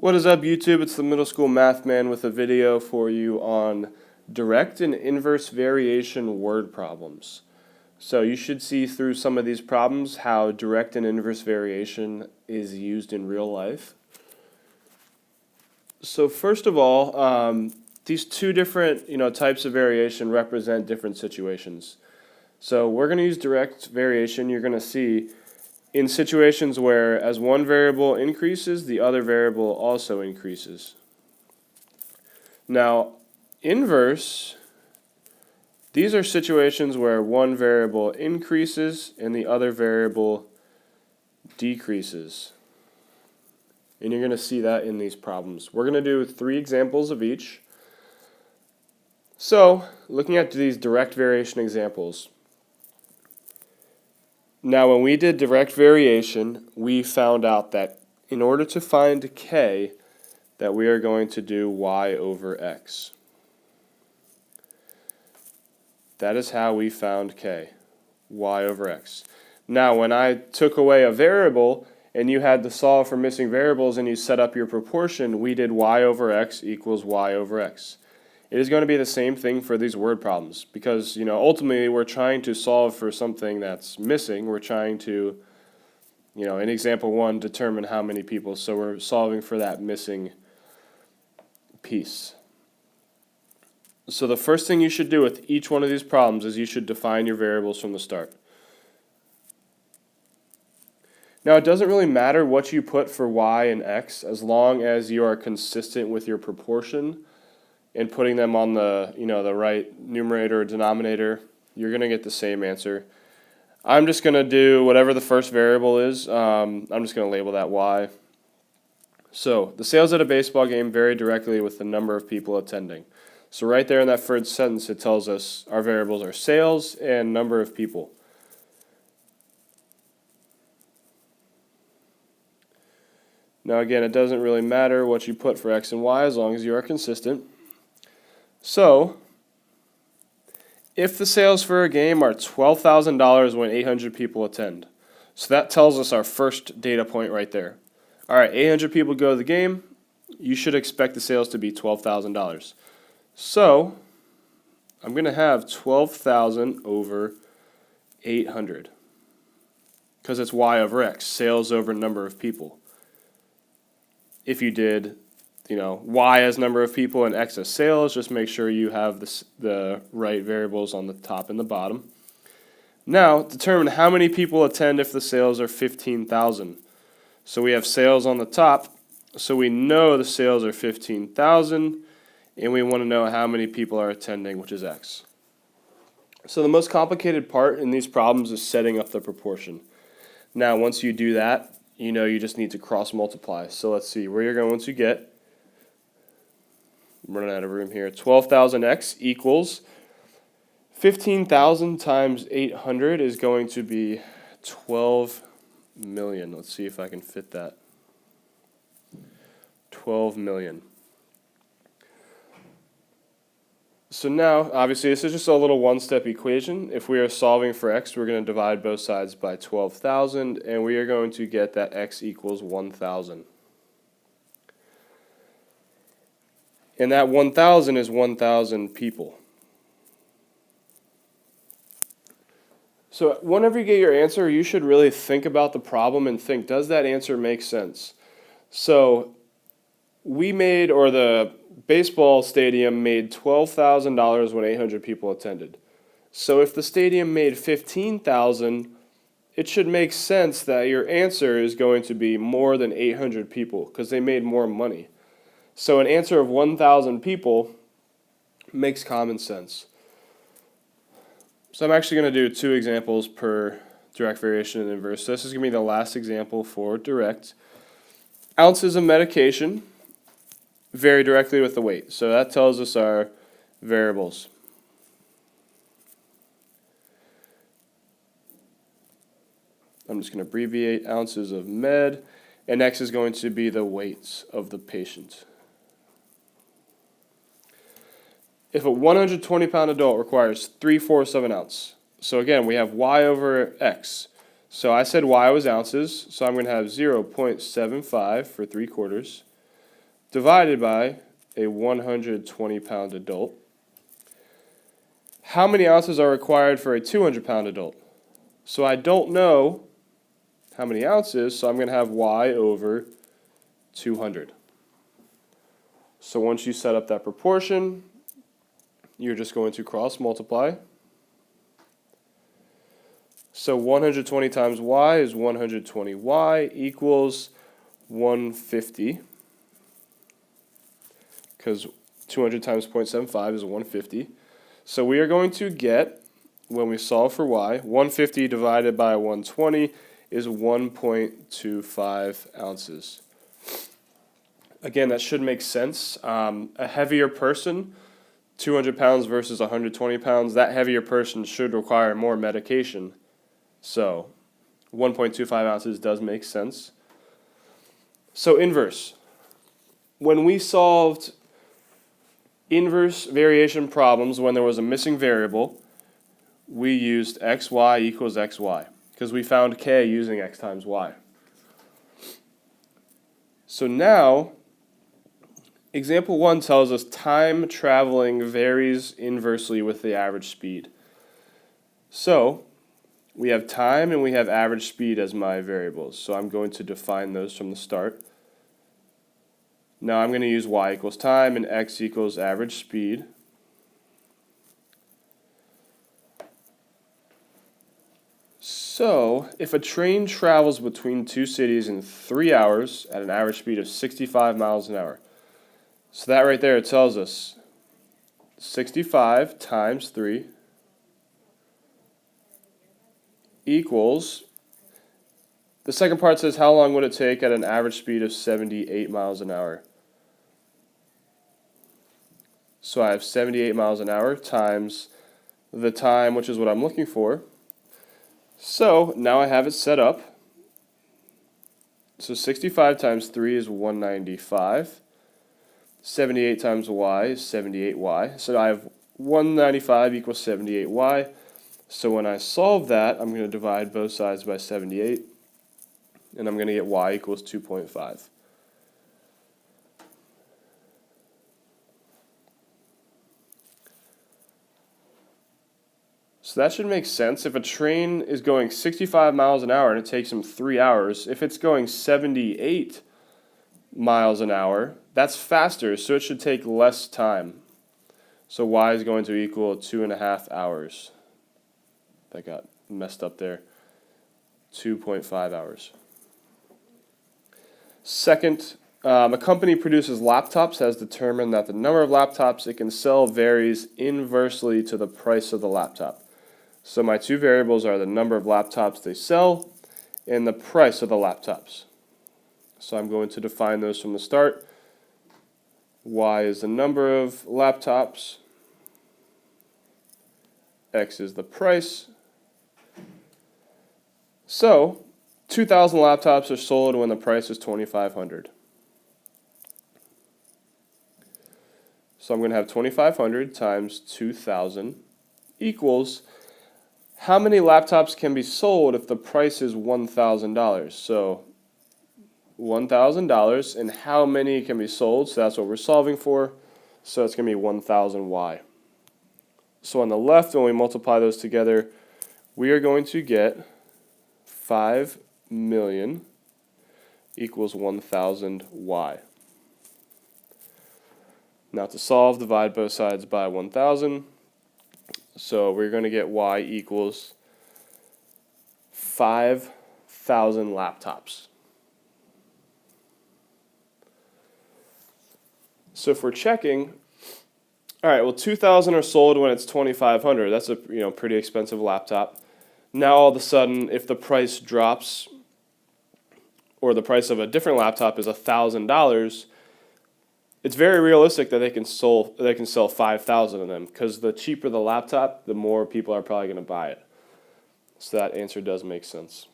What is up, YouTube? It's the Middle School Math Man with a video for you on direct and inverse variation word problems. So you should see through some of these problems how direct and inverse variation is used in real life. So first of all, these two different types of variation represent different situations. So we're going to use direct variation. You're going to see in situations where as one variable increases, the other variable also increases. Now, inverse, these are situations where one variable increases and the other variable decreases. And you're going to see that in these problems. We're going to do 3 examples of each. So, looking at these direct variation examples. Now, when we did direct variation, we found out that in order to find k, that we are going to do y over x. That is how we found k, y over x. Now, when I took away a variable and you had to solve for missing variables and you set up your proportion, we did y over x equals y over x. It is going to be the same thing for these word problems because, ultimately we're trying to solve for something that's missing. We're trying to, in example 1, determine how many people. So we're solving for that missing piece. So the first thing you should do with each one of these problems is you should define your variables from the start. Now, it doesn't really matter what you put for y and x as long as you are consistent with your proportion and putting them on the, the right numerator or denominator. You're going to get the same answer. I'm just going to do whatever the first variable is. I'm just going to label that y. So the sales at a baseball game vary directly with the number of people attending. So right there in that first sentence, it tells us our variables are sales and number of people. Now again, it doesn't really matter what you put for x and y as long as you are consistent. So, if the sales for a game are $12,000 when 800 people attend, so that tells us our first data point right there. All right, 800 people go to the game, you should expect the sales to be $12,000. So, I'm going to have 12,000 over 800 because it's y over x, sales over number of people. If you did y as number of people and x as sales, just make sure you have the right variables on the top and the bottom. Now, determine how many people attend if the sales are 15,000. So we have sales on the top, so we know the sales are 15,000, and we want to know how many people are attending, which is x. So the most complicated part in these problems is setting up the proportion. Now, once you do that, you just need to cross multiply. So let's see where you're going to get. I'm running out of room here. 12,000x equals 15,000 times 800 is going to be 12 million. Let's see if I can fit that. 12 million. So now, obviously, this is just a little one-step equation. If we are solving for x, we're going to divide both sides by 12,000, and we are going to get that x equals 1,000. And that 1,000 is 1,000 people. So whenever you get your answer, you should really think about the problem and think, does that answer make sense? So the baseball stadium made $12,000 when 800 people attended. So if the stadium made 15,000, it should make sense that your answer is going to be more than 800 people because they made more money. So an answer of 1,000 people makes common sense. So I'm actually going to do 2 examples per direct variation and inverse. So this is going to be the last example for direct. Ounces of medication vary directly with the weight. So that tells us our variables. I'm just going to abbreviate ounces of med, and x is going to be the weights of the patient. If a 120-pound adult requires 3/4 of an ounce, so again, we have y over x. So I said y was ounces, so I'm going to have 0.75 for 3/4. divided by a 120-pound adult. How many ounces are required for a 200-pound adult? So I don't know how many ounces, so I'm going to have y over 200. So once you set up that proportion, you're just going to cross multiply. So 120 times y is 120y equals 150, because 200 times 0.75 is 150. So we are going to get, when we solve for y, 150 divided by 120 is 1.25 ounces. Again, that should make sense. A heavier person, 200 pounds versus 120 pounds, that heavier person should require more medication. So 1.25 ounces does make sense. So inverse. When we solved inverse variation problems when there was a missing variable, we used xy equals xy because we found k using x times y. So now, example 1 tells us time traveling varies inversely with the average speed. So we have time and we have average speed as my variables. So I'm going to define those from the start. Now I'm going to use y equals time and x equals average speed. So if a train travels between two cities in 3 hours at an average speed of 65 miles an hour, so that right there tells us 65 times 3 equals, the second part says how long would it take at an average speed of 78 miles an hour. So I have 78 miles an hour times the time, which is what I'm looking for. So now I have it set up. So 65 times 3 is 195. 78 times y is 78y. So I have 195 equals 78y. So when I solve that, I'm going to divide both sides by 78. And I'm going to get y equals 2.5. So that should make sense. If a train is going 65 miles an hour and it takes them 3 hours, if it's going 78 miles an hour, that's faster, so it should take less time. So y is going to equal 2.5 hours. That got messed up there. 2.5 hours. Second, a company produces laptops, has determined that the number of laptops it can sell varies inversely to the price of the laptop. So my two variables are the number of laptops they sell and the price of the laptops. So I'm going to define those from the start. Y is the number of laptops. X is the price. So 2,000 laptops are sold when the price is $2,500. So I'm going to have 2,500 times 2,000 equals, how many laptops can be sold if the price is $1,000? So $1,000, and how many can be sold? So that's what we're solving for. So it's going to be 1,000y. So on the left, when we multiply those together, we are going to get 5 million equals 1,000y. Now to solve, divide both sides by 1,000. So we're going to get y equals 5,000 laptops. So if we're checking, all right, well 2,000 are sold when it's 2,500. That's a pretty expensive laptop. Now all of a sudden, if the price drops, or the price of a different laptop is $1,000, it's very realistic that they can sell 5,000 of them, because the cheaper the laptop, the more people are probably going to buy it. So that answer does make sense.